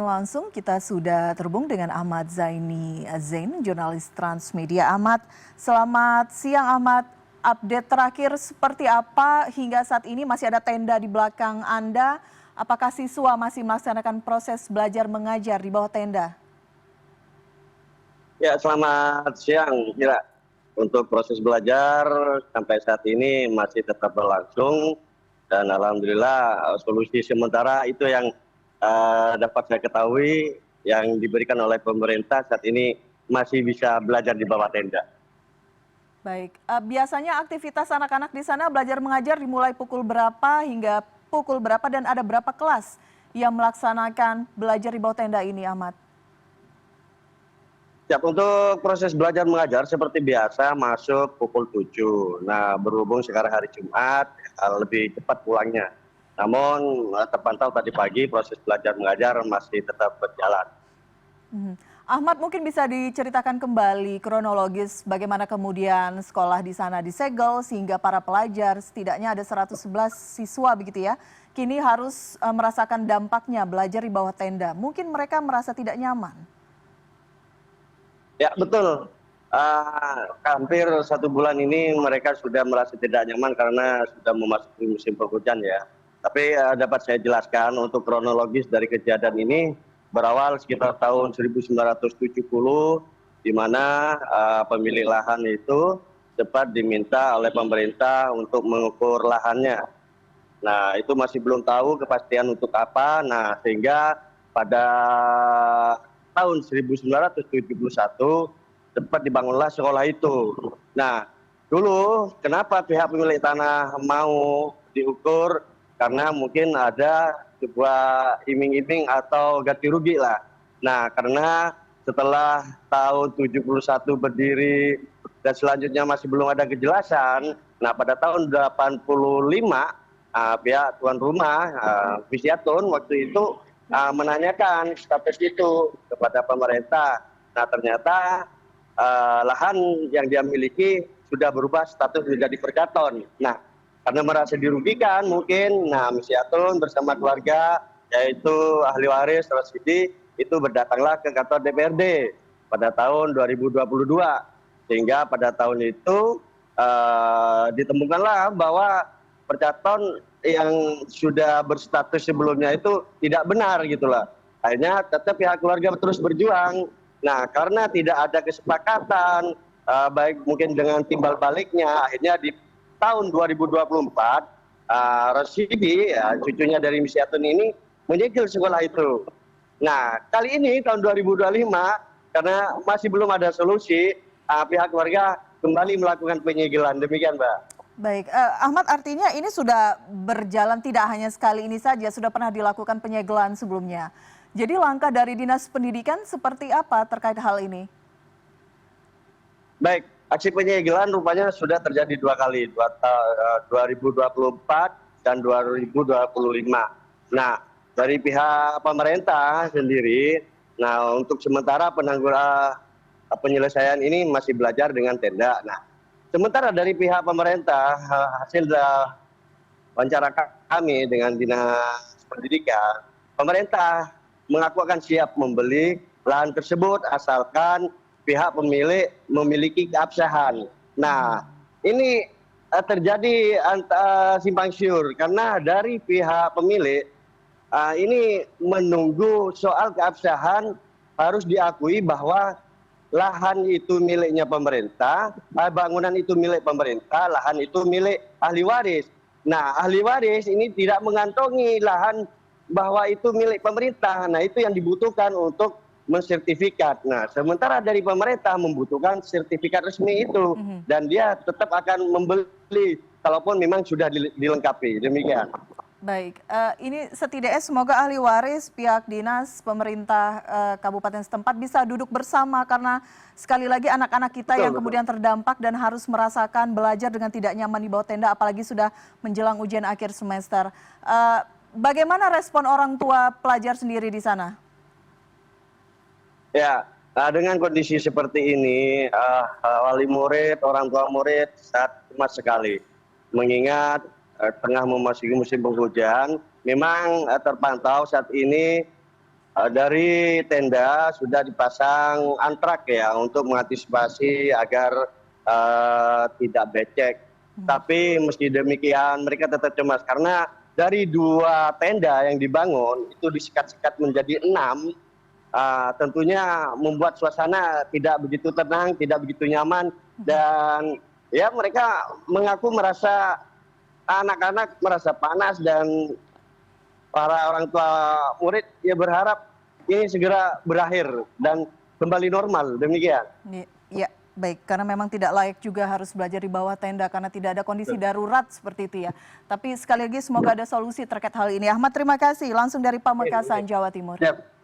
Langsung kita sudah terhubung dengan Ahmad Zaini Zain, jurnalis Transmedia. Ahmad, selamat siang Ahmad. Update terakhir seperti apa hingga saat ini? Masih ada tenda di belakang Anda. Apakah siswa masih melaksanakan proses belajar mengajar di bawah tenda? Ya, selamat siang, Kira. Untuk proses belajar sampai saat ini masih tetap berlangsung dan alhamdulillah solusi sementara itu yang dapat saya ketahui yang diberikan oleh pemerintah saat ini masih bisa belajar di bawah tenda. Baik, biasanya aktivitas anak-anak di sana belajar mengajar dimulai pukul berapa hingga pukul berapa dan ada berapa kelas yang melaksanakan belajar di bawah tenda ini, Ahmad? Siap, untuk proses belajar mengajar seperti biasa masuk pukul 7. Nah, berhubung sekarang hari Jumat, lebih cepat pulangnya. Namun terpantau tadi pagi proses belajar mengajar masih tetap berjalan. Ahmad, mungkin bisa diceritakan kembali kronologis bagaimana kemudian sekolah di sana disegel sehingga para pelajar setidaknya ada 111 siswa begitu ya. Kini harus merasakan dampaknya belajar di bawah tenda. Mungkin mereka merasa tidak nyaman. Ya, betul. Hampir 1 bulan ini mereka sudah merasa tidak nyaman karena sudah memasuki musim penghujan ya. Tapi dapat saya jelaskan untuk kronologis dari kejadian ini berawal sekitar tahun 1970 di mana pemilik lahan itu sempat diminta oleh pemerintah untuk mengukur lahannya. Nah, itu masih belum tahu kepastian untuk apa. Nah, sehingga pada tahun 1971 sempat dibangunlah sekolah itu. Nah, dulu kenapa pihak pemilik tanah mau diukur? Karena mungkin ada sebuah iming-iming atau ganti rugi lah. Nah, karena setelah tahun 71 berdiri dan selanjutnya masih belum ada kejelasan, nah pada tahun 85 pihak tuan rumah Visiatun waktu itu menanyakan status itu kepada pemerintah. Nah, ternyata lahan yang dia miliki sudah berubah status menjadi perkaton. Nah, karena merasa dirugikan mungkin, nah Visiatun bersama keluarga yaitu ahli waris Rasidi itu berdatanglah ke kantor DPRD pada tahun 2022 sehingga pada tahun itu ditemukanlah bahwa percaton yang sudah berstatus sebelumnya itu tidak benar gitulah. Akhirnya tetap pihak keluarga terus berjuang. Nah, karena tidak ada kesepakatan baik mungkin dengan timbal baliknya, akhirnya di tahun 2024 Rasidi cucunya dari Visiatun ini menyegel sekolah itu. Nah, kali ini tahun 2025 karena masih belum ada solusi, pihak keluarga kembali melakukan penyegelan. Demikian, Mbak. Baik, Ahmad, artinya ini sudah berjalan tidak hanya sekali ini saja, sudah pernah dilakukan penyegelan sebelumnya. Jadi langkah dari Dinas Pendidikan seperti apa terkait hal ini? Baik, aksi penyegelan rupanya sudah terjadi 2 kali, 2024 dan 2025. Nah, dari pihak pemerintah sendiri, nah untuk sementara penanggulangan penyelesaian ini masih belajar dengan tenda. Nah, sementara dari pihak pemerintah hasil wawancara kami dengan Dinas Pendidikan, pemerintah mengaku akan siap membeli lahan tersebut asalkan pihak pemilik memiliki keabsahan. Nah, ini terjadi simpang siur karena dari pihak pemilik ini menunggu soal keabsahan harus diakui bahwa lahan itu miliknya pemerintah, bangunan itu milik pemerintah, lahan itu milik ahli waris. Nah, ahli waris ini tidak mengantongi lahan bahwa itu milik pemerintah. Nah, itu yang dibutuhkan untuk mensertifikat. Nah, sementara dari pemerintah membutuhkan sertifikat resmi itu dan dia tetap akan membeli kalaupun memang sudah dilengkapi. Demikian. Baik, ini setidaknya semoga ahli waris, pihak dinas, pemerintah kabupaten setempat bisa duduk bersama karena sekali lagi anak-anak kita yang kemudian terdampak dan harus merasakan belajar dengan tidak nyaman di bawah tenda apalagi sudah menjelang ujian akhir semester. Bagaimana respon orang tua pelajar sendiri di sana? Ya, dengan kondisi seperti ini, wali murid, orang tua murid sangat cemas sekali. Mengingat tengah memasuki musim penghujan, memang terpantau saat ini Dari tenda sudah dipasang antrak ya untuk mengantisipasi agar tidak becek. Tapi meski demikian mereka tetap cemas karena dari 2 tenda yang dibangun itu disikat-sikat menjadi 6. Tentunya membuat suasana tidak begitu tenang, tidak begitu nyaman, dan ya mereka mengaku merasa anak-anak merasa panas, dan para orang tua murid ya berharap ini segera berakhir dan kembali normal, demikian. Ya, baik, karena memang tidak layak juga harus belajar di bawah tenda karena tidak ada kondisi darurat seperti itu ya. Tapi sekali lagi semoga ada solusi terkait hal ini. Ahmad, terima kasih langsung dari Pamekasan, Jawa Timur. Siap.